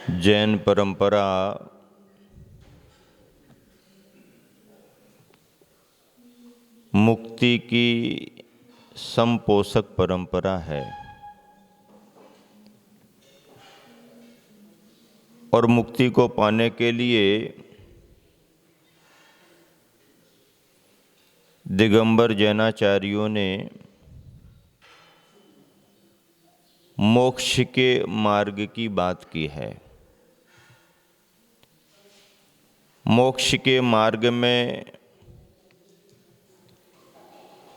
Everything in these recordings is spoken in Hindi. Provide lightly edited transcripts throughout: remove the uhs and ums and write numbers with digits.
जैन परंपरा मुक्ति की संपोषक परंपरा है और मुक्ति को पाने के लिए दिगंबर जैनाचार्यों ने मोक्ष के मार्ग की बात की है। मोक्ष के मार्ग में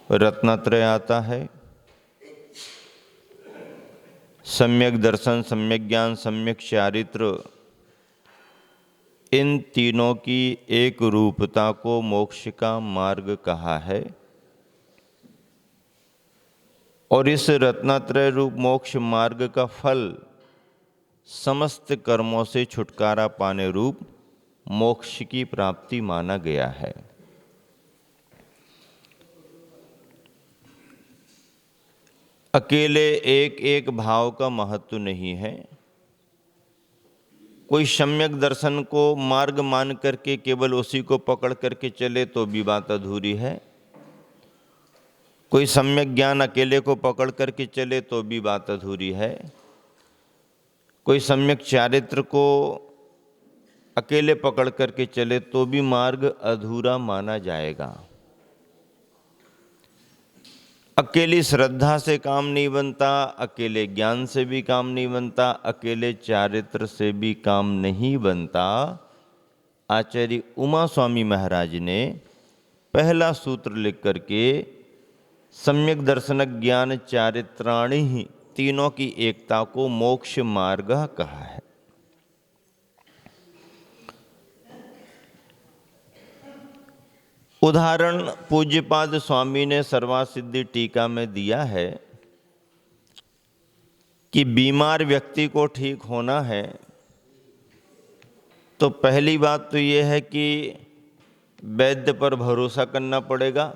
रत्नत्रय आता है, सम्यक दर्शन, सम्यक ज्ञान, सम्यक चारित्र। इन तीनों की एक रूपता को मोक्ष का मार्ग कहा है और इस रत्नत्रय रूप मोक्ष मार्ग का फल समस्त कर्मों से छुटकारा पाने रूप मोक्ष की प्राप्ति माना गया है। अकेले एक एक भाव का महत्व नहीं है। कोई सम्यक दर्शन को मार्ग मान करके केवल उसी को पकड़ करके चले तो भी बात अधूरी है। कोई सम्यक ज्ञान अकेले को पकड़ करके चले तो भी बात अधूरी है। कोई सम्यक चारित्र को अकेले पकड़ करके चले तो भी मार्ग अधूरा माना जाएगा। अकेली श्रद्धा से काम नहीं बनता, अकेले ज्ञान से भी काम नहीं बनता, अकेले चारित्र से भी काम नहीं बनता। आचार्य उमा स्वामी महाराज ने पहला सूत्र लिख करके सम्यक दर्शन ज्ञान चारित्राणि ही तीनों की एकता को मोक्ष मार्ग कहा है। उदाहरण पूज्यपाद स्वामी ने सर्वासिद्धि टीका में दिया है कि बीमार व्यक्ति को ठीक होना है तो पहली बात तो यह है कि वैद्य पर भरोसा करना पड़ेगा,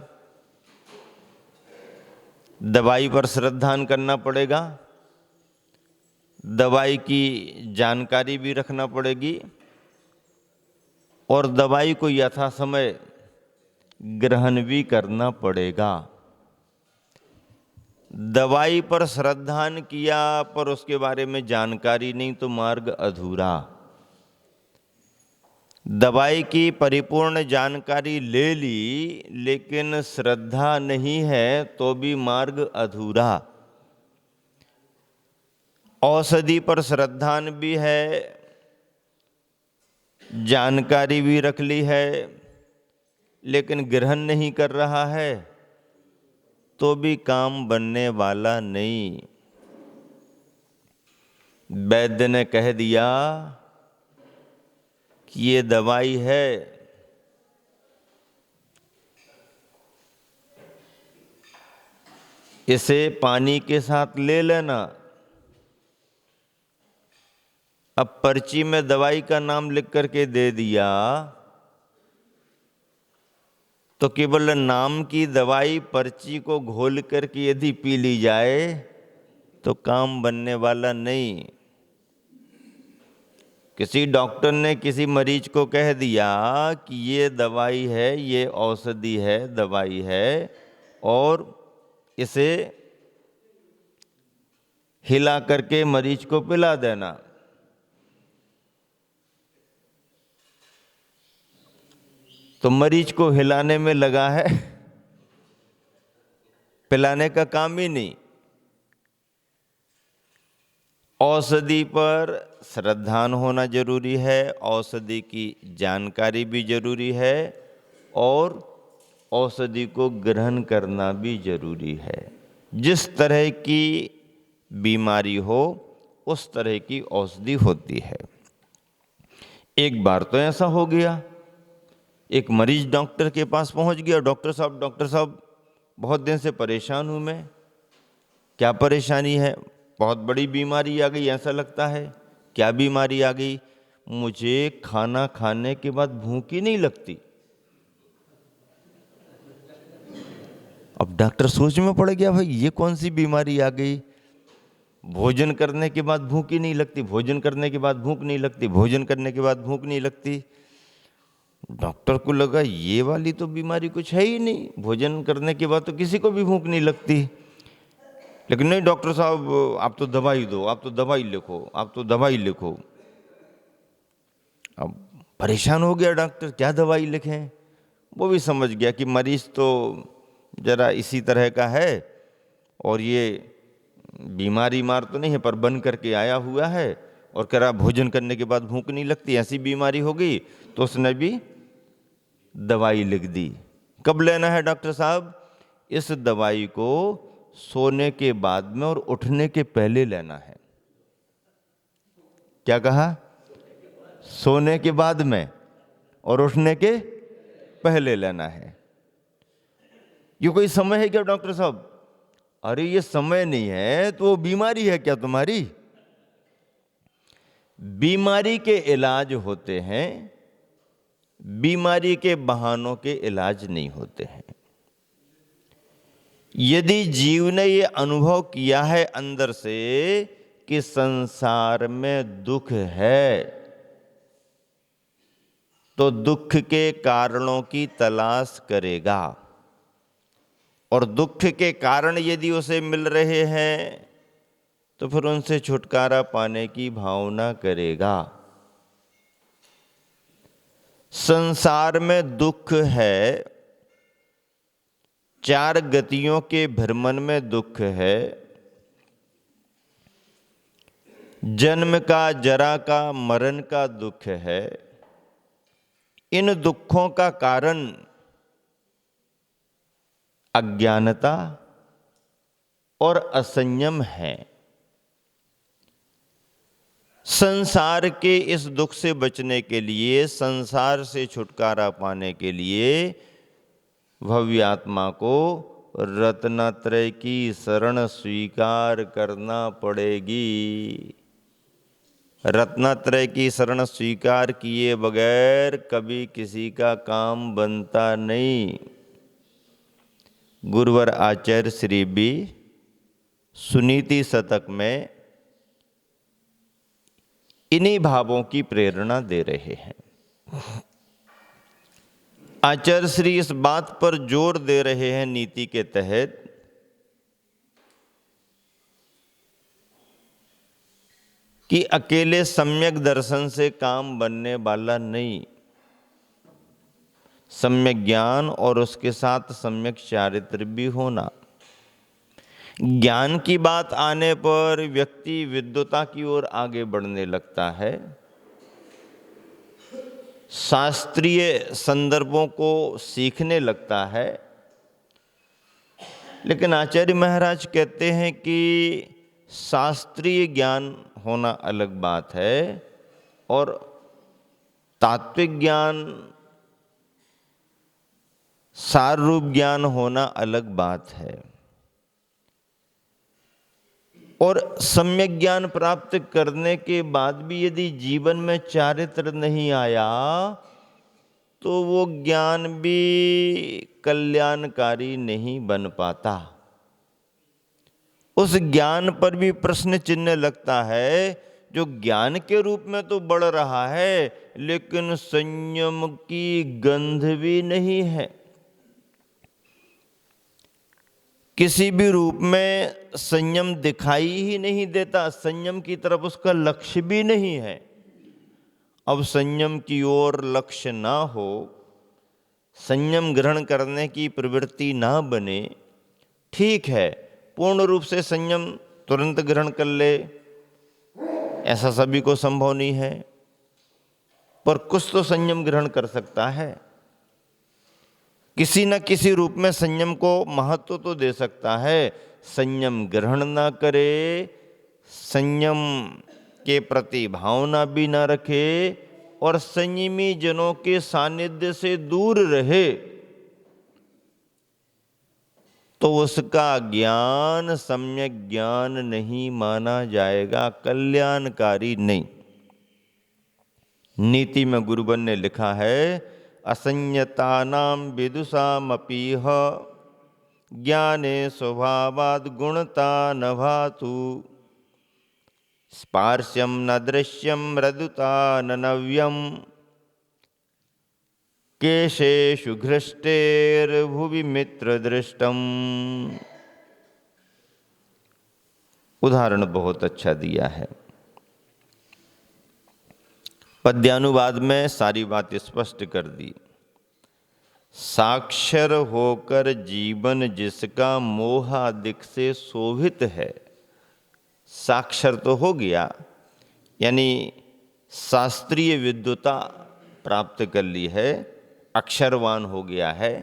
दवाई पर श्रद्धान करना पड़ेगा, दवाई की जानकारी भी रखना पड़ेगी और दवाई को यथासमय ग्रहण भी करना पड़ेगा। दवाई पर श्रद्धान किया पर उसके बारे में जानकारी नहीं तो मार्ग अधूरा। दवाई की परिपूर्ण जानकारी ले ली लेकिन श्रद्धा नहीं है तो भी मार्ग अधूरा। औषधि पर श्रद्धान भी है, जानकारी भी रख ली है लेकिन ग्रहण नहीं कर रहा है तो भी काम बनने वाला नहीं। वैद्य ने कह दिया कि ये दवाई है, इसे पानी के साथ ले लेना। अब पर्ची में दवाई का नाम लिख करके दे दिया तो केवल नाम की दवाई पर्ची को घोल करके यदि पी ली जाए तो काम बनने वाला नहीं। किसी डॉक्टर ने किसी मरीज को कह दिया कि ये दवाई है, ये औषधि है, दवाई है और इसे हिला करके मरीज को पिला देना। तो मरीज को हिलाने में लगा है, पिलाने का काम ही नहीं। औषधि पर श्रद्धान होना जरूरी है, औषधि की जानकारी भी जरूरी है और औषधि को ग्रहण करना भी जरूरी है। जिस तरह की बीमारी हो उस तरह की औषधि होती है। एक बार तो ऐसा हो गया, एक मरीज डॉक्टर के पास पहुंच गया, डॉक्टर साहब बहुत दिन से परेशान हूं मैं। क्या परेशानी है? बहुत बड़ी बीमारी आ गई ऐसा लगता है। क्या बीमारी आ गई? मुझे खाना खाने के बाद भूख ही नहीं लगती। अब डॉक्टर सोच में पड़ गया, भाई ये कौन सी बीमारी आ गई। भोजन करने के बाद भूख ही नहीं लगती, भोजन करने के बाद भूख नहीं लगती, भोजन करने के बाद भूख नहीं लगती। डॉक्टर को लगा ये वाली तो बीमारी कुछ है ही नहीं, भोजन करने के बाद तो किसी को भी भूख नहीं लगती। लेकिन नहीं डॉक्टर साहब, आप तो दवाई दो, आप तो दवाई लिखो, आप तो दवाई लिखो। अब परेशान हो गया डॉक्टर, क्या दवाई लिखें। वो भी समझ गया कि मरीज तो जरा इसी तरह का है और ये बीमारी मार तो नहीं है पर बन करके आया हुआ है, और कह रहा भोजन करने के बाद भूख नहीं लगती, ऐसी बीमारी हो गई। तो उसने भी दवाई लिख दी। कब लेना है डॉक्टर साहब? इस दवाई को सोने के बाद में और उठने के पहले लेना है। क्या कहा? सोने के बाद में और उठने के पहले लेना है। ये कोई समय है क्या डॉक्टर साहब? अरे ये समय नहीं है तो वो बीमारी है क्या तुम्हारी? बीमारी के इलाज होते हैं, बीमारी के बहानों के इलाज नहीं होते हैं। यदि जीव ने ये अनुभव किया है अंदर से कि संसार में दुख है, तो दुख के कारणों की तलाश करेगा, और दुख के कारण यदि उसे मिल रहे हैं तो फिर उनसे छुटकारा पाने की भावना करेगा। संसार में दुख है, चार गतियों के भ्रमण में दुख है, जन्म का, जरा का, मरण का दुख है। इन दुखों का कारण अज्ञानता और असंयम है। संसार के इस दुख से बचने के लिए, संसार से छुटकारा पाने के लिए भव्य आत्मा को रत्नत्रय की शरण स्वीकार करना पड़ेगी। रत्नत्रय की शरण स्वीकार किए बगैर कभी किसी का काम बनता नहीं। गुरुवर आचार्य श्री बी सुनीति शतक में इन्हीं भावों की प्रेरणा दे रहे हैं। आचार्य श्री इस बात पर जोर दे रहे हैं नीति के तहत कि अकेले सम्यक दर्शन से काम बनने वाला नहीं, सम्यक ज्ञान और उसके साथ सम्यक चारित्र भी होना। ज्ञान की बात आने पर व्यक्ति विद्वता की ओर आगे बढ़ने लगता है, शास्त्रीय संदर्भों को सीखने लगता है। लेकिन आचार्य महाराज कहते हैं कि शास्त्रीय ज्ञान होना अलग बात है और तात्विक ज्ञान, सार रूप ज्ञान होना अलग बात है। और सम्यक ज्ञान प्राप्त करने के बाद भी यदि जीवन में चारित्र नहीं आया तो वो ज्ञान भी कल्याणकारी नहीं बन पाता। उस ज्ञान पर भी प्रश्न चिन्ह लगता है, जो ज्ञान के रूप में तो बढ़ रहा है लेकिन संयम की गंध भी नहीं है। किसी भी रूप में संयम दिखाई ही नहीं देता, संयम की तरफ उसका लक्ष्य भी नहीं है। अब संयम की ओर लक्ष्य ना हो, संयम ग्रहण करने की प्रवृत्ति ना बने, ठीक है, पूर्ण रूप से संयम तुरंत ग्रहण कर ले ऐसा सभी को संभव नहीं है, पर कुछ तो संयम ग्रहण कर सकता है। किसी न किसी रूप में संयम को महत्व तो दे सकता है। संयम ग्रहण ना करे, संयम के प्रति भावना भी ना रखे और संयमी जनों के सानिध्य से दूर रहे, तो उसका ज्ञान सम्यक ज्ञान नहीं माना जाएगा, कल्याणकारी नहीं। नीति में गुरुवन ने लिखा है, असंयतानां विदुषामपीह ज्ञाने स्वभावाद् गुणता न भातु स्पार्श्यम न दृश्यम मृदुता न नव्यम केशेषु घृष्टेर्भुवि मित्र दृष्टम। उदाहरण बहुत अच्छा दिया है। पद्यानुवाद में सारी बात स्पष्ट कर दी। साक्षर होकर जीवन जिसका मोहादिक से शोभित है। साक्षर तो हो गया, यानी शास्त्रीय विद्वता प्राप्त कर ली है, अक्षरवान हो गया है,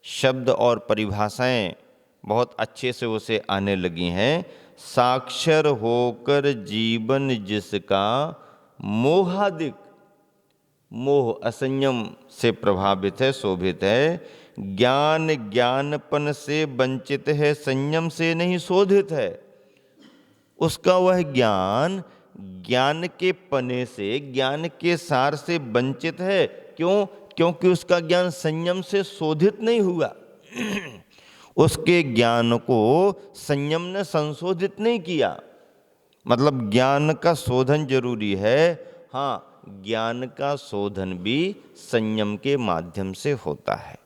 शब्द और परिभाषाएं बहुत अच्छे से उसे आने लगी हैं। साक्षर होकर जीवन जिसका मोहादिक, मोह असंयम से प्रभावित है, शोभित है, ज्ञान ज्ञानपन से वंचित है, संयम से नहीं शोधित है, उसका वह ज्ञान ज्ञान के पने से, ज्ञान के सार से वंचित है। क्यों? क्योंकि उसका ज्ञान संयम से शोधित नहीं हुआ। उसके ज्ञान को संयम ने संशोधित नहीं किया। मतलब ज्ञान का शोधन जरूरी है, हाँ, ज्ञान का शोधन भी संयम के माध्यम से होता है।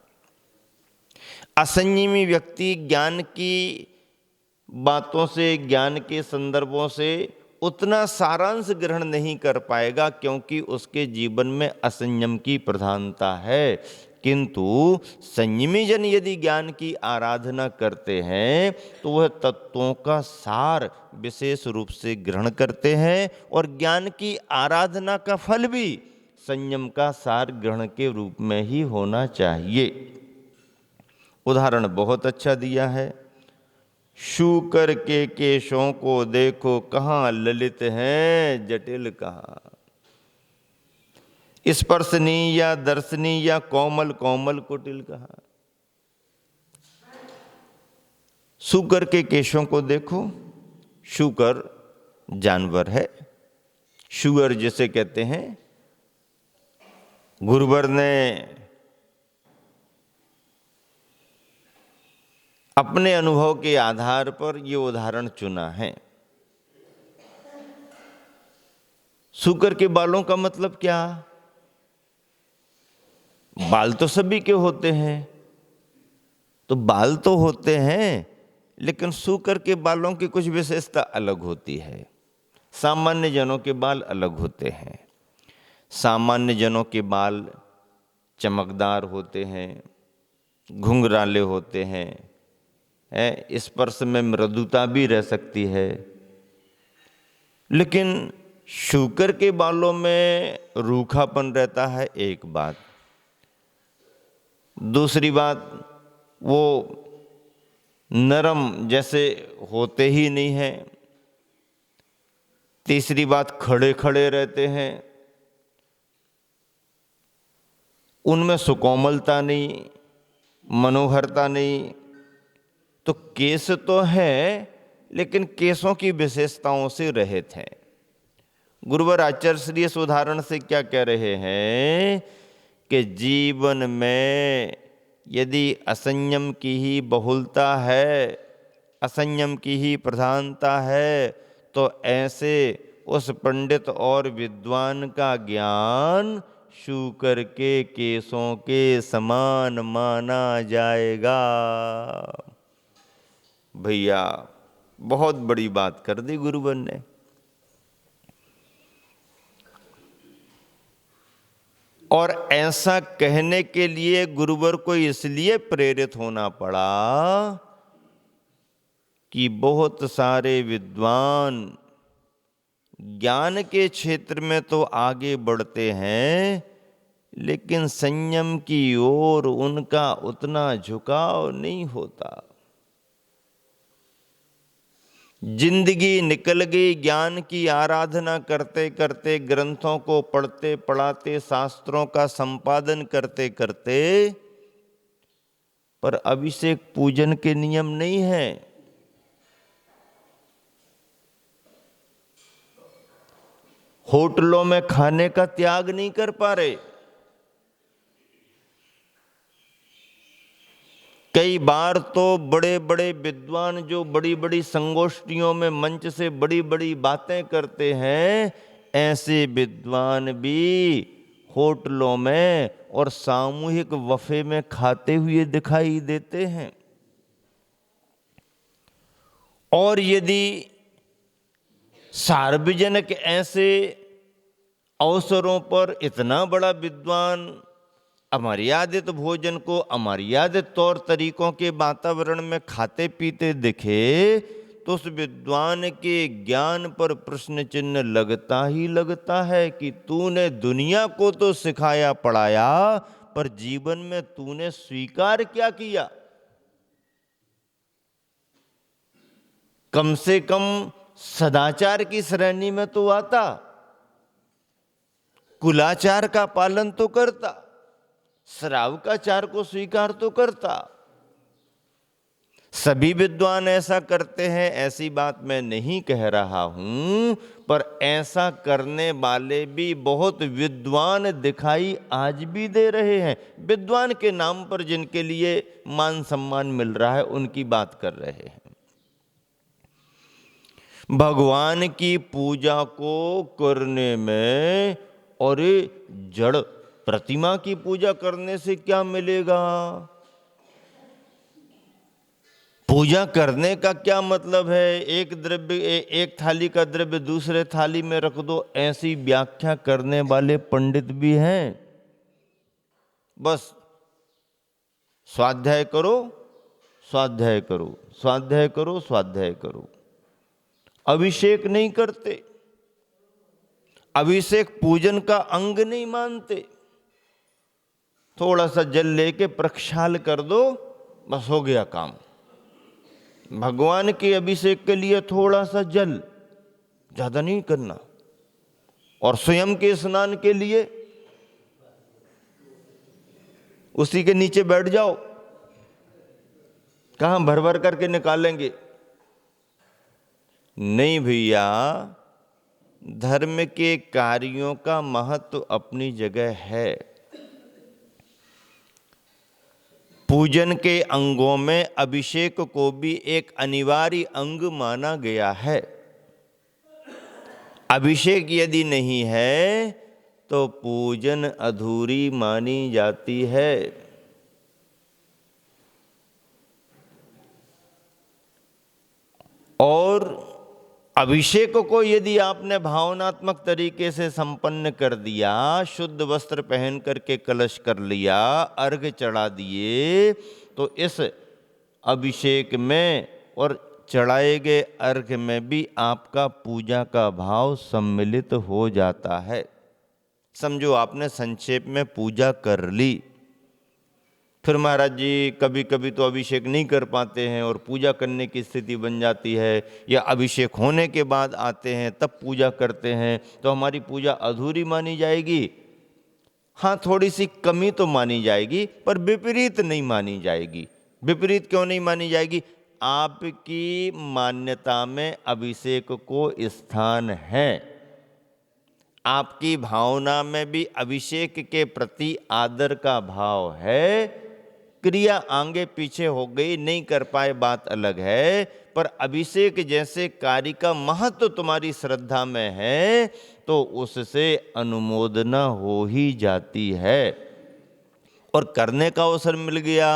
असंयमी व्यक्ति ज्ञान की बातों से, ज्ञान के संदर्भों से उतना सारांश ग्रहण नहीं कर पाएगा, क्योंकि उसके जीवन में असंयम की प्रधानता है। किंतु संयमी जन यदि ज्ञान की आराधना करते हैं तो वह तत्वों का सार विशेष रूप से ग्रहण करते हैं, और ज्ञान की आराधना का फल भी संयम का सार ग्रहण के रूप में ही होना चाहिए। उदाहरण बहुत अच्छा दिया है। शूकर के केशों को देखो कहाँ ललित हैं, जटिल कहाँ। स्पर्शनीय या दर्शनीय या कोमल कोमल कुटिल कहाँ। शूकर के केशों को देखो। शूकर जानवर है, शुगर जिसे कहते हैं। गुरुवर ने अपने अनुभव के आधार पर ये उदाहरण चुना है। शूकर के बालों का मतलब क्या? बाल तो सभी के होते हैं, तो बाल तो होते हैं, लेकिन शूकर के बालों की कुछ विशेषता अलग होती है। सामान्य जनों के बाल अलग होते हैं। सामान्य जनों के बाल चमकदार होते हैं, घुंघराले होते हैं, स्पर्श में मृदुता भी रह सकती है। लेकिन शूकर के बालों में रूखापन रहता है, एक बात। दूसरी बात, वो नरम जैसे होते ही नहीं है। तीसरी बात, खड़े खड़े रहते हैं, उनमें सुकोमलता नहीं, मनोहरता नहीं। तो केस तो है, लेकिन केसों की विशेषताओं से रहित है। गुरुवर आचार्य श्री इस उदाहरण से क्या कह रहे हैं कि जीवन में यदि असंयम की ही बहुलता है, असंयम की ही प्रधानता है, तो ऐसे उस पंडित और विद्वान का ज्ञान शूकर के केसों के समान माना जाएगा। भैया बहुत बड़ी बात कर दी गुरुवर ने। और ऐसा कहने के लिए गुरुवर को इसलिए प्रेरित होना पड़ा कि बहुत सारे विद्वान ज्ञान के क्षेत्र में तो आगे बढ़ते हैं, लेकिन संयम की ओर उनका उतना झुकाव नहीं होता। जिंदगी निकल गई ज्ञान की आराधना करते करते, ग्रंथों को पढ़ते पढ़ाते, शास्त्रों का संपादन करते करते, पर अभिषेक पूजन के नियम नहीं है। होटलों में खाने का त्याग नहीं कर पा रहे। कई बार तो बड़े बड़े विद्वान जो बड़ी बड़ी संगोष्ठियों में मंच से बड़ी बड़ी बातें करते हैं, ऐसे विद्वान भी होटलों में और सामूहिक वफे में खाते हुए दिखाई देते हैं। और यदि सार्वजनिक ऐसे अवसरों पर इतना बड़ा विद्वान अमर्यादित भोजन को अमर्यादित तौर तरीकों के वातावरण में खाते पीते दिखे, तो उस विद्वान के ज्ञान पर प्रश्न चिन्ह लगता ही लगता है कि तूने दुनिया को तो सिखाया पढ़ाया, पर जीवन में तूने स्वीकार क्या किया। कम से कम सदाचार की श्रेणी में तो आता, कुलाचार का पालन तो करता, श्रावकाचार को स्वीकार तो करता। सभी विद्वान ऐसा करते हैं, ऐसी बात मैं नहीं कह रहा हूं, पर ऐसा करने वाले भी बहुत विद्वान दिखाई आज भी दे रहे हैं। विद्वान के नाम पर जिनके लिए मान सम्मान मिल रहा है, उनकी बात कर रहे हैं। भगवान की पूजा को करने में और जड़ प्रतिमा की पूजा करने से क्या मिलेगा? पूजा करने का क्या मतलब है? एक थाली का द्रव्य दूसरे थाली में रख दो, ऐसी व्याख्या करने वाले पंडित भी हैं। बस स्वाध्याय करो, स्वाध्याय करो, स्वाध्याय करो, स्वाध्याय करो, अभिषेक नहीं करते, अभिषेक पूजन का अंग नहीं मानते। थोड़ा सा जल लेके प्रक्षाल कर दो, बस हो गया काम। भगवान के अभिषेक के लिए थोड़ा सा जल, ज्यादा नहीं करना। और स्वयं के स्नान के लिए उसी के नीचे बैठ जाओ, कहां भर भर करके निकालेंगे? नहीं भैया, धर्म के कार्यों का महत्व अपनी जगह है। पूजन के अंगों में अभिषेक को भी एक अनिवार्य अंग माना गया है। अभिषेक यदि नहीं है तो पूजन अधूरी मानी जाती है। और अभिषेक को यदि आपने भावनात्मक तरीके से संपन्न कर दिया, शुद्ध वस्त्र पहन करके कलश कर लिया, अर्घ चढ़ा दिए, तो इस अभिषेक में और चढ़ाए गए अर्घ में भी आपका पूजा का भाव सम्मिलित हो जाता है। समझो आपने संक्षेप में पूजा कर ली, फिर महाराज जी कभी कभी तो अभिषेक नहीं कर पाते हैं और पूजा करने की स्थिति बन जाती है, या अभिषेक होने के बाद आते हैं तब पूजा करते हैं, तो हमारी पूजा अधूरी मानी जाएगी। हाँ, थोड़ी सी कमी तो मानी जाएगी, पर विपरीत नहीं मानी जाएगी। विपरीत क्यों नहीं मानी जाएगी? आपकी मान्यता में अभिषेक को स्थान है, आपकी भावना में भी अभिषेक के प्रति आदर का भाव है। क्रिया आगे पीछे हो गई, नहीं कर पाए, बात अलग है, पर अभिषेक जैसे कार्य का महत्व तुम्हारी श्रद्धा में है, तो उससे अनुमोदना हो ही जाती है। और करने का अवसर मिल गया,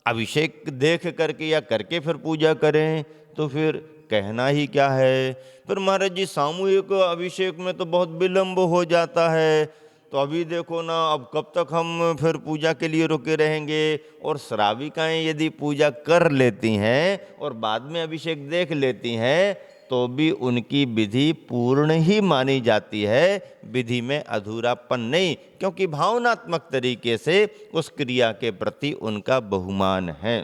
अभिषेक देख करके या करके फिर पूजा करें, तो फिर कहना ही क्या है। फिर महाराज जी सामूहिक अभिषेक में तो बहुत विलंब हो जाता है, तो अभी देखो ना, अब कब तक हम फिर पूजा के लिए रुके रहेंगे। और श्राविकाएं यदि पूजा कर लेती हैं और बाद में अभिषेक देख लेती हैं, तो भी उनकी विधि पूर्ण ही मानी जाती है, विधि में अधूरापन नहीं, क्योंकि भावनात्मक तरीके से उस क्रिया के प्रति उनका बहुमान है।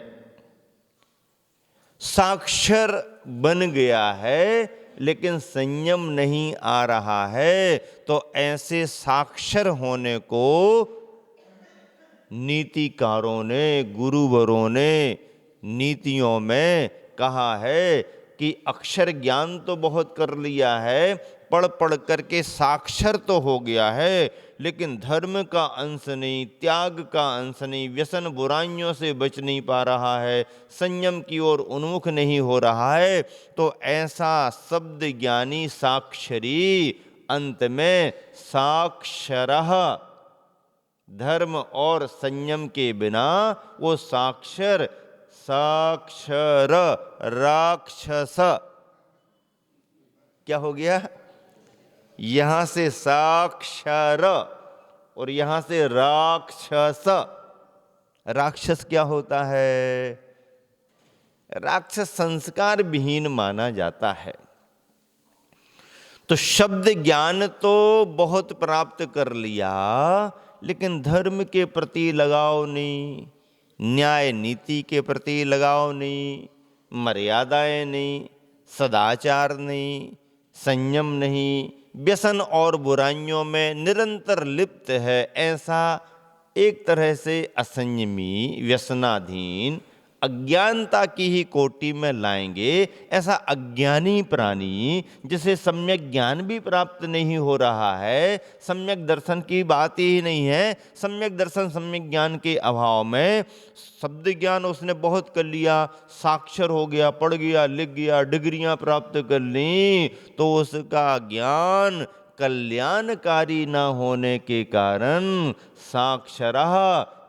साक्षर बन गया है लेकिन संयम नहीं आ रहा है, तो ऐसे साक्षर होने को नीतिकारों ने, गुरुवरों ने नीतियों में कहा है कि अक्षर ज्ञान तो बहुत कर लिया है, पढ़ पढ़ करके साक्षर तो हो गया है, लेकिन धर्म का अंश नहीं, त्याग का अंश नहीं, व्यसन बुराइयों से बच नहीं पा रहा है, संयम की ओर उन्मुख नहीं हो रहा है, तो ऐसा शब्द ज्ञानी साक्षरी अंत में साक्षरः, धर्म और संयम के बिना वो साक्षर राक्षस, क्या हो गया? यहां से साक्षर और यहां से राक्षस। राक्षस क्या होता है? राक्षस संस्कार विहीन माना जाता है। तो शब्द ज्ञान तो बहुत प्राप्त कर लिया, लेकिन धर्म के प्रति लगाव नहीं, न्याय नीति के प्रति लगाव नहीं, मर्यादाएं नहीं, सदाचार नहीं, संयम नहीं, व्यसन और बुराइयों में निरंतर लिप्त है, ऐसा एक तरह से असंयमी, व्यसनाधीन, अज्ञानता की ही कोटि में लाएंगे। ऐसा अज्ञानी प्राणी जिसे सम्यक ज्ञान भी प्राप्त नहीं हो रहा है, सम्यक दर्शन की बात ही नहीं है, सम्यक दर्शन सम्यक ज्ञान के अभाव में शब्द ज्ञान उसने बहुत कर लिया, साक्षर हो गया, पढ़ गया, लिख गया, डिग्रियां प्राप्त कर ली, तो उसका ज्ञान कल्याणकारी न होने के कारण साक्षरः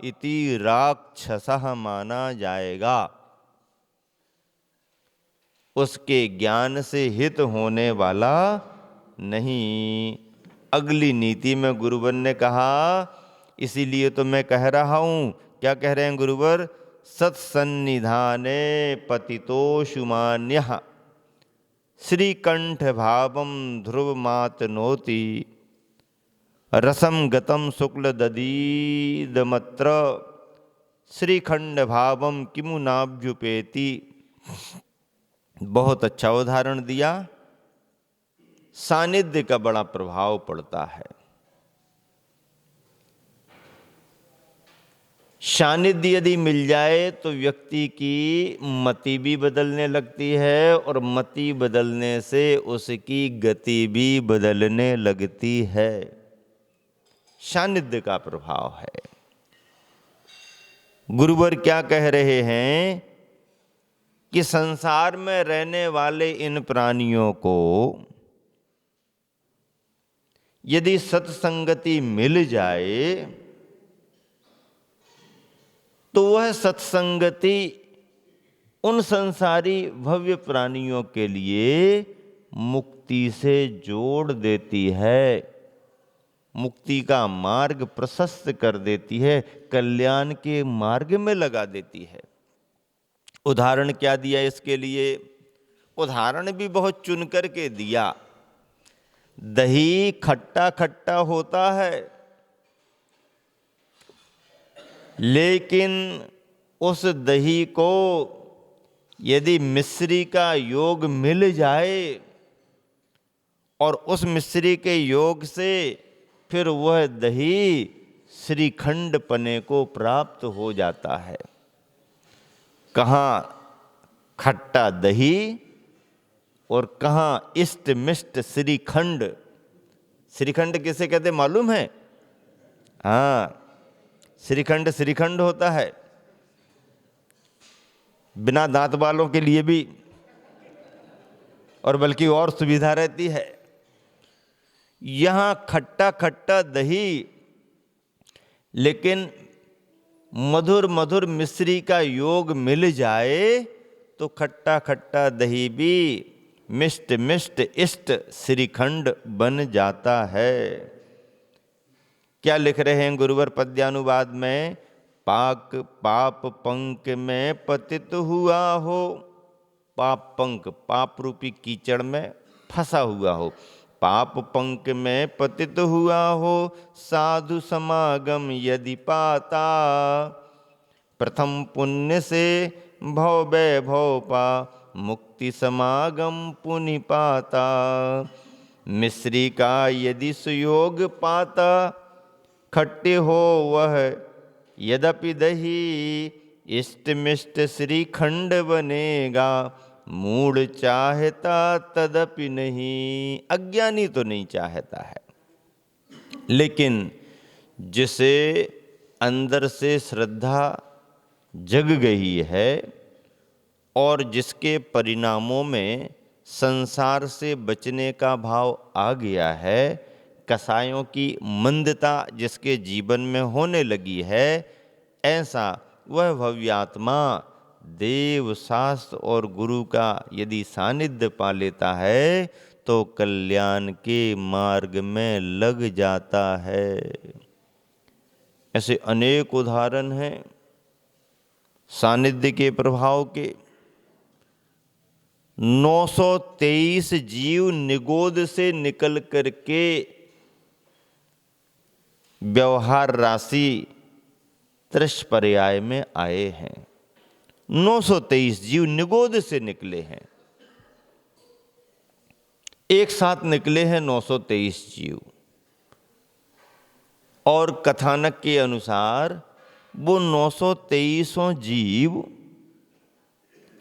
इति राक्षसः माना जाएगा। उसके ज्ञान से हित होने वाला नहीं। अगली नीति में गुरुवर ने कहा, इसीलिए तो मैं कह रहा हूं, क्या कह रहे हैं गुरुवर? सत्सन्निधाने पतितोषुमान्यः श्रीकंठ भावम ध्रुव मातनोति रसम गतम शुक्ल ददीदमत्र श्रीखंड भावम किमु नाभ्युपेति। बहुत अच्छा उदाहरण दिया। सानिध्य का बड़ा प्रभाव पड़ता है। सानिध्य यदि मिल जाए तो व्यक्ति की मति भी बदलने लगती है, और मति बदलने से उसकी गति भी बदलने लगती है। सानिध्य का प्रभाव है। गुरुवर क्या कह रहे हैं कि संसार में रहने वाले इन प्राणियों को यदि सत्संगति मिल जाए तो वह सत्संगति उन संसारी भव्य प्राणियों के लिए मुक्ति से जोड़ देती है, मुक्ति का मार्ग प्रशस्त कर देती है, कल्याण के मार्ग में लगा देती है। उदाहरण क्या दिया इसके लिए? उदाहरण भी बहुत चुन कर के दिया। दही खट्टा खट्टा होता है, लेकिन उस दही को यदि मिश्री का योग मिल जाए और उस मिश्री के योग से फिर वह दही श्रीखंड पने को प्राप्त हो जाता है। कहाँ खट्टा दही और कहाँ इष्ट मिष्ट श्रीखंड। श्रीखंड किसे कहते मालूम है? हाँ, श्रीखंड श्रीखंड होता है, बिना दांत वालों के लिए भी, और बल्कि और सुविधा रहती है। यहां खट्टा खट्टा दही, लेकिन मधुर मधुर मिश्री का योग मिल जाए तो खट्टा खट्टा दही भी मिष्ट मिष्ट इष्ट श्रीखंड बन जाता है। क्या लिख रहे हैं गुरुवर पद्यानुवाद में? पाक पाप पंक में पतित हुआ हो, पाप पंक पाप रूपी कीचड़ में फंसा हुआ हो, पाप पंक में पतित हुआ हो, साधु समागम यदि पाता, प्रथम पुण्य से भव वैभव पा, मुक्ति समागम पुनि पाता। मिश्री का यदि सुयोग पाता, खट्टे हो वह यद्यपि दही, इष्ट मिष्ट श्रीखंड बनेगा, मूढ़ चाहता तदपि नहीं, अज्ञानी तो नहीं चाहता है, लेकिन जिसे अंदर से श्रद्धा जग गई है और जिसके परिणामों में संसार से बचने का भाव आ गया है, कसायों की मंदता जिसके जीवन में होने लगी है, ऐसा वह भव्यात्मा देव शास्त्र और गुरु का यदि सानिध्य पा लेता है तो कल्याण के मार्ग में लग जाता है। ऐसे अनेक उदाहरण हैं सानिध्य के प्रभाव के। 923 जीव निगोद से निकल करके व्यवहार राशि त्रिशपर्याय में आए हैं। 923 जीव निगोद से निकले हैं, एक साथ निकले हैं 923 जीव। और कथानक के अनुसार वो 923 जीव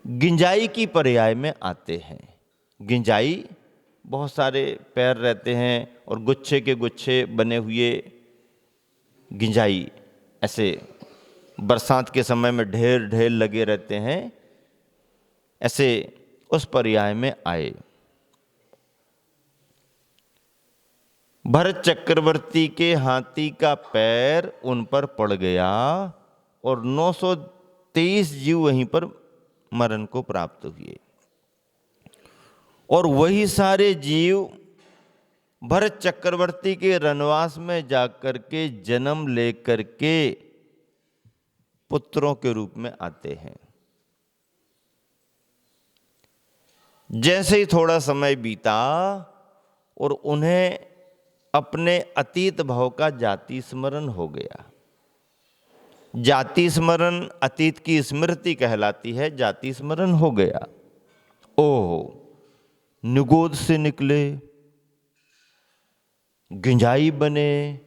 गिंजाई की पर्याय में आते हैं। गिंजाई बहुत सारे पैर रहते हैं और गुच्छे के गुच्छे बने हुए गिंजाई, ऐसे बरसात के समय में ढेर ढेर लगे रहते हैं, ऐसे उस पर्याय में आए। भरत चक्रवर्ती के हाथी का पैर उन पर पड़ गया और 923 जीव वहीं पर मरण को प्राप्त हुए। और वही सारे जीव भरत चक्रवर्ती के रनवास में जाकर के जन्म लेकर के पुत्रों के रूप में आते हैं। जैसे ही थोड़ा समय बीता और उन्हें अपने अतीत भाव का जाति स्मरण हो गया। जाति स्मरण अतीत की स्मृति कहलाती है, जाति स्मरण हो गया। ओह, निगोद से निकले, गिंजाई बने,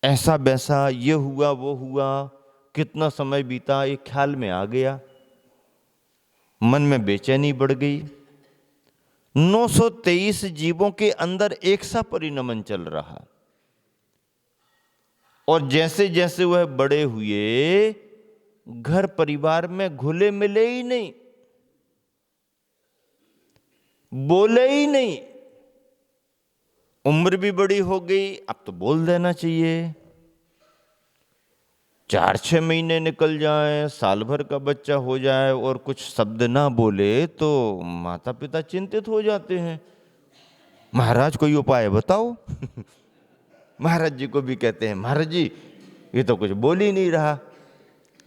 ऐसा वैसा, ये हुआ वो हुआ, कितना समय बीता, एक ख्याल में आ गया, मन में बेचैनी बढ़ गई। 923 जीवों के अंदर एक सा परिणमन चल रहा और जैसे जैसे वह बड़े हुए घर परिवार में घुले मिले ही नहीं, बोले ही नहीं। उम्र भी बड़ी हो गई, अब तो बोल देना चाहिए। 4-6 महीने निकल जाएं, साल भर का बच्चा हो जाए और कुछ शब्द ना बोले तो माता पिता चिंतित हो जाते हैं। महाराज कोई उपाय बताओ। महाराज जी को भी कहते हैं, महाराज जी ये तो कुछ बोल ही नहीं रहा।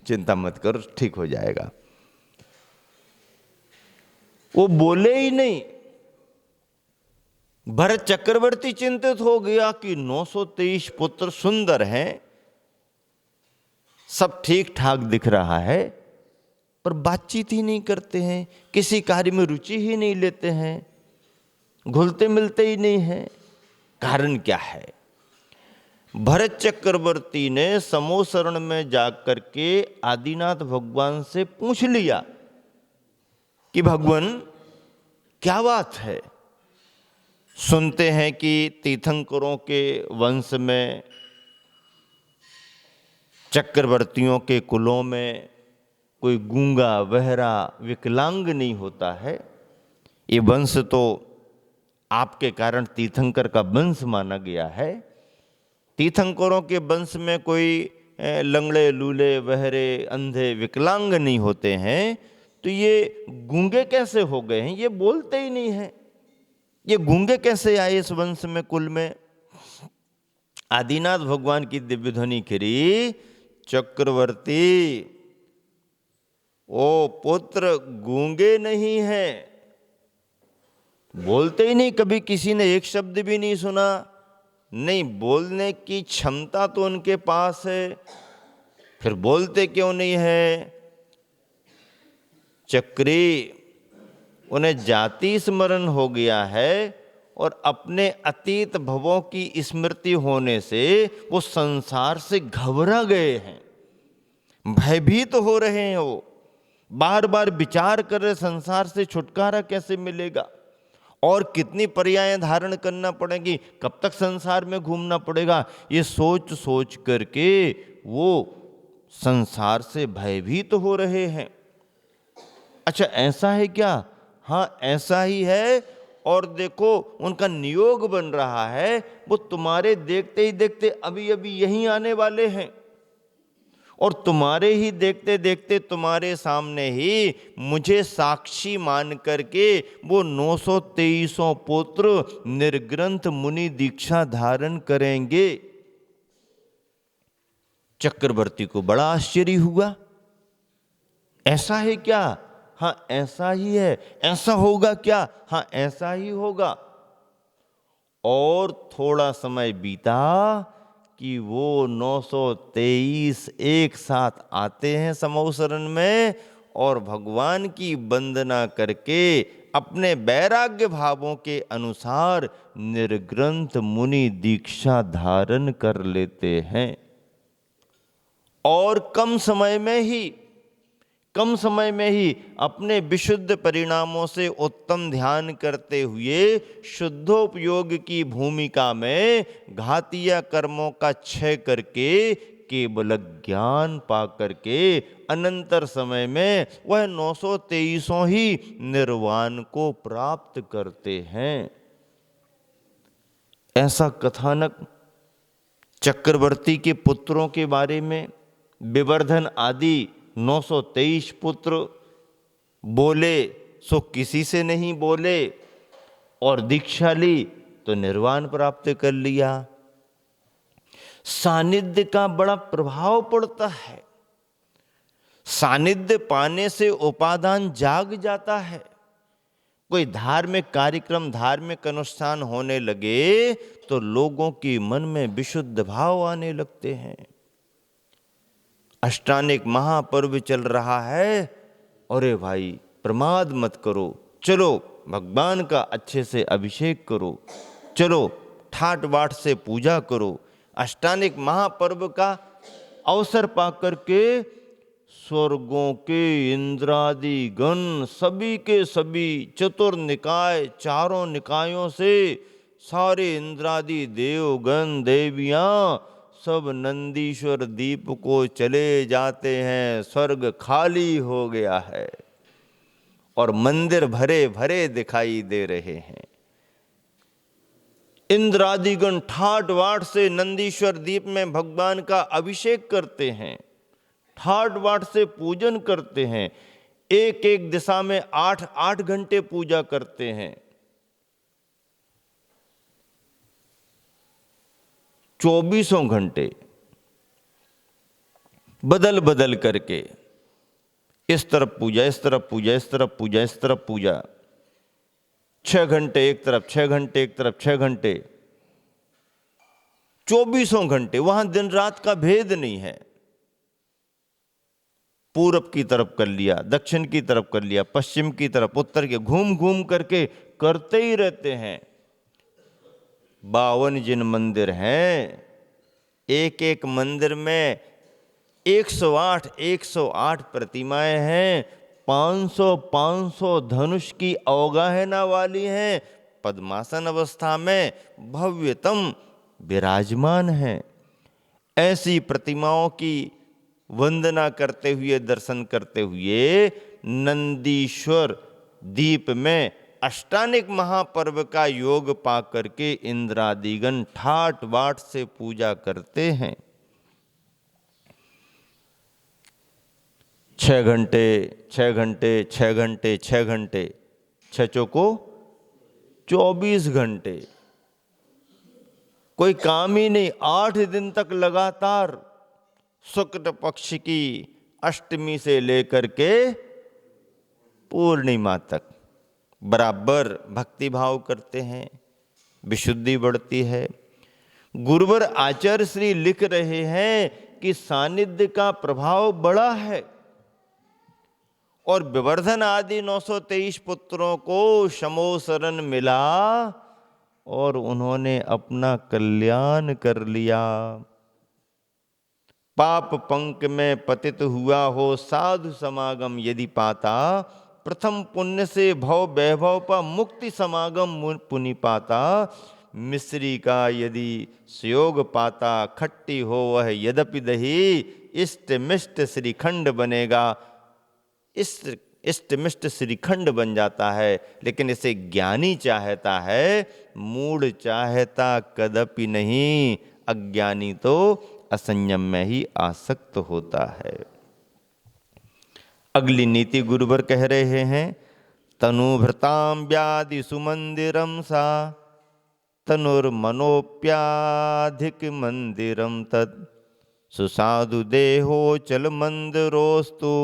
चिंता मत करो, ठीक हो जाएगा। वो बोले ही नहीं। भरत चक्रवर्ती चिंतित हो गया कि 923 पुत्र सुंदर हैं, सब ठीक ठाक दिख रहा है, पर बातचीत ही नहीं करते हैं, किसी कार्य में रुचि ही नहीं लेते हैं, घुलते मिलते ही नहीं हैं। कारण क्या है? भरत चक्रवर्ती ने समोसरण में जाकर के आदिनाथ भगवान से पूछ लिया कि भगवान क्या बात है। सुनते हैं कि तीर्थंकरों के वंश में, चक्रवर्तियों के कुलों में कोई गूंगा बहरा विकलांग नहीं होता है। ये वंश तो आपके कारण तीर्थंकर का वंश माना गया है। तीर्थंकरों के वंश में कोई लंगड़े लूले बहरे अंधे विकलांग नहीं होते हैं, तो ये गूंगे कैसे हो गए हैं? ये बोलते ही नहीं हैं, ये गूंगे कैसे आए इस वंश में, कुल में? आदिनाथ भगवान की दिव्य ध्वनि खिरी, चक्रवर्ती ओ पुत्र गूंगे नहीं है, बोलते ही नहीं, कभी किसी ने एक शब्द भी नहीं सुना, नहीं बोलने की क्षमता तो उनके पास है, फिर बोलते क्यों नहीं है? चक्री, उन्हें जाति स्मरण हो गया है और अपने अतीत भवों की स्मृति होने से वो संसार से घबरा गए हैं, भयभीत हो रहे हैं। वो बार बार विचार कर रहे संसार से छुटकारा कैसे मिलेगा, और कितनी पर्यायें धारण करना पड़ेगी, कब तक संसार में घूमना पड़ेगा, ये सोच सोच करके वो संसार से भयभीत हो रहे हैं। अच्छा ऐसा है क्या? हाँ ऐसा ही है। और देखो उनका नियोग बन रहा है, वो तुम्हारे देखते ही देखते अभी अभी यहीं आने वाले हैं, और तुम्हारे ही देखते देखते तुम्हारे सामने ही मुझे साक्षी मान करके वो 923 पुत्र निर्ग्रंथ मुनि दीक्षा धारण करेंगे। चक्रवर्ती को बड़ा आश्चर्य हुआ, ऐसा है क्या? हाँ ऐसा ही है। ऐसा होगा क्या? हाँ ऐसा ही होगा। और थोड़ा समय बीता कि वो 923 एक साथ आते हैं समौसरण में, और भगवान की वंदना करके अपने वैराग्य भावों के अनुसार निर्ग्रंथ मुनि दीक्षा धारण कर लेते हैं। और कम समय में ही अपने विशुद्ध परिणामों से उत्तम ध्यान करते हुए शुद्धोपयोग की भूमिका में घातीय कर्मों का क्षय करके केवल ज्ञान पा करके अनंतर समय में वह 923 ही निर्वाण को प्राप्त करते हैं। ऐसा कथानक चक्रवर्ती के पुत्रों के बारे में विवर्धन आदि 923 पुत्र बोले सो किसी से नहीं बोले, और दीक्षा ली तो निर्वाण प्राप्त कर लिया। सानिध्य का बड़ा प्रभाव पड़ता है। सानिध्य पाने से उपादान जाग जाता है। कोई धार्मिक कार्यक्रम धार्मिक अनुष्ठान होने लगे तो लोगों के मन में विशुद्ध भाव आने लगते हैं। अष्टानिक महापर्व चल रहा है, अरे भाई प्रमाद मत करो, चलो भगवान का अच्छे से अभिषेक करो, चलो ठाट बाट से पूजा करो। अष्टानिक महापर्व का अवसर पाकर के स्वर्गों के इंद्रादि गण सभी के सभी चतुर निकाय, चारों निकायों से सारे इंद्रादि देवगण देवियां सब नंदीश्वर दीप को चले जाते हैं। स्वर्ग खाली हो गया है और मंदिर भरे भरे दिखाई दे रहे हैं। इंद्रादिगण ठाट वाट से नंदीश्वर दीप में भगवान का अभिषेक करते हैं, ठाट वाट से पूजन करते हैं। एक एक दिशा में 8-8 घंटे पूजा करते हैं। 24 घंटे बदल बदल करके इस तरफ पूजा, इस तरफ पूजा, इस तरफ पूजा, इस तरफ पूजा। 6 घंटे एक तरफ, 6 घंटे एक तरफ, 6 घंटे, 24 घंटे। वहां दिन रात का भेद नहीं है। पूरब की तरफ कर लिया, दक्षिण की तरफ कर लिया, पश्चिम की तरफ, उत्तर के, घूम घूम करके करते ही रहते हैं। 52 जिन मंदिर हैं, एक एक मंदिर में 108 प्रतिमाएं हैं। 500 धनुष की अवगाहना वाली हैं। पद्मासन अवस्था में भव्यतम विराजमान हैं। ऐसी प्रतिमाओं की वंदना करते हुए, दर्शन करते हुए नंदीश्वर दीप में अष्टानिक महापर्व का योग पा करके इंद्रादिगण ठाट बाट से पूजा करते हैं। 6 घंटे, 6 घंटे, 6 घंटे, 6 घंटे, 6 चौको 24 घंटे, कोई काम ही नहीं। 8 दिन तक लगातार शुक्ल पक्ष की अष्टमी से लेकर के पूर्णिमा तक बराबर भक्ति भाव करते हैं, विशुद्धि बढ़ती है। गुरुवर आचार्य श्री लिख रहे हैं कि सानिध्य का प्रभाव बड़ा है, और विवर्धन आदि 923 पुत्रों को शमो शरण मिला और उन्होंने अपना कल्याण कर लिया। पाप पंक में पतित हुआ हो, साधु समागम यदि पाता, प्रथम पुण्य से भव वैभव पा मुक्ति समागम पुनि पाता। मिश्री का यदि सुयोग पाता, खट्टी हो वह यद्यपि दही, इष्ट मिष्ट श्रीखंड बनेगा। इष्ट मिष्ट श्रीखंड बन जाता है, लेकिन इसे ज्ञानी चाहता है, मूढ़ चाहता कदापि नहीं। अज्ञानी तो असंयम में ही आसक्त होता है। अगली नीति गुरुवर कह रहे हैं, तनुभृताम व्याधि सुमंदिरम सा, तनुर्मनोप्याधिक मंदिरम तत्, सुसाधु देहो चल मंदिरोस्तु,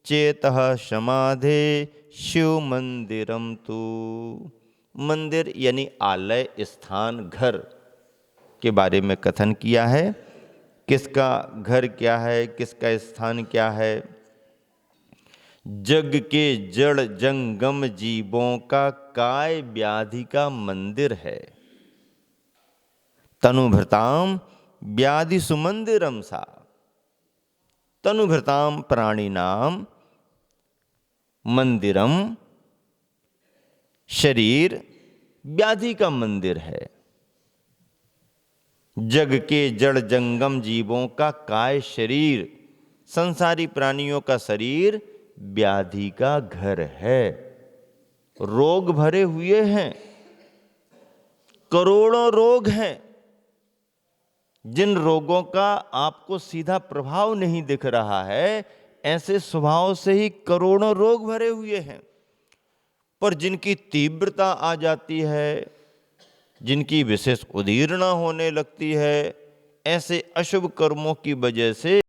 चेतः समाधे शिव मंदिरम तु। मंदिर यानी आलय, स्थान, घर के बारे में कथन किया है। किसका घर क्या है, किसका स्थान क्या है? जग के जड़ जंगम जीवों का काय व्याधि का मंदिर है। तनुभृताम व्याधि सुमंदिरम सा, तनुभृताम प्राणिनाम मंदिरम, शरीर व्याधि का मंदिर है। जग के जड़ जंगम जीवों का काय शरीर, संसारी प्राणियों का शरीर व्याधि का घर है। रोग भरे हुए हैं, करोड़ों रोग हैं। जिन रोगों का आपको सीधा प्रभाव नहीं दिख रहा है, ऐसे स्वभाव से ही करोड़ों रोग भरे हुए हैं। पर जिनकी तीव्रता आ जाती है, जिनकी विशेष उदीर्णा होने लगती है, ऐसे अशुभ कर्मों की वजह से